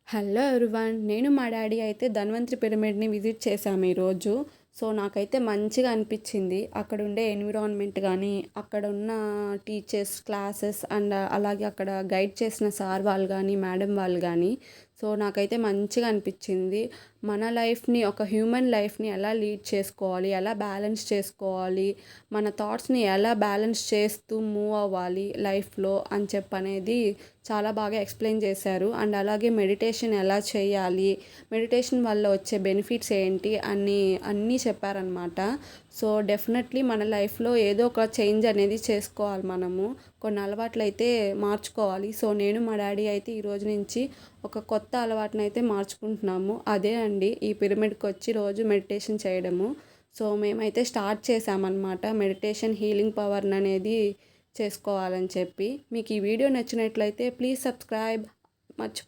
Hello everyone. నేను మా daddy అయితే ధన్వంతరి పిరమిడ్‌ని విజిట్ చేశాము ఈరోజు. సో, నాకైతే మంచిగా అనిపించింది. అక్కడ ఉండే ఎన్విరాన్మెంట్ గానీ, అక్కడ ఉన్న టీచర్స్, క్లాసెస్ అండ్ అలాగే అక్కడ గైడ్ చేసిన సార్ వాళ్ళు గానీ, మేడం వాళ్ళు గానీ, సో, నాకైతే మంచిగా అనిపించింది. మన లైఫ్‌ని ఒక హ్యూమన్ లైఫ్‌ని ఎలా లీడ్ చేసుకోవాలి, ఎలా బ్యాలెన్స్ చేసుకోవాలి, మన థాట్స్‌ని ఎలా బ్యాలెన్స్ చేస్తూ మూవ్ అవ్వాలి లైఫ్‌లో అని చెప్పనేది చాలా బాగా ఎక్స్‌ప్లెయిన్ చేశారు. అండ్ అలాగే మెడిటేషన్ ఎలా చేయాలి, మెడిటేషన్ వల్ల వచ్చే బెనిఫిట్స్ ఏంటి అన్నీ చెప్పారనమాట. సో, డెఫినెట్లీ మన లైఫ్‌లో ఏదో ఒక చేంజ్ అనేది చేసుకోవాలి మనము. కొన్ని అలవాట్లయితే మార్చుకోవాలి. సో, నేను మా డాడీ అయితే ఈరోజు నుంచి ఒక కొత్త అలవాటునైతే మార్చుకుంటున్నాము. అదే అండి ఈ పిరమిడ్‌కొచ్చి రోజు మెడిటేషన్ చేయడము. సో, మేమైతే స్టార్ట్ చేశామన్నమాట మెడిటేషన్ హీలింగ్ పవర్‌ననేది చేసుకోవాలని చెప్పి. మీకు ఈ వీడియో నచ్చినట్లయితే ప్లీజ్ సబ్స్క్రైబ్. మర్చిపో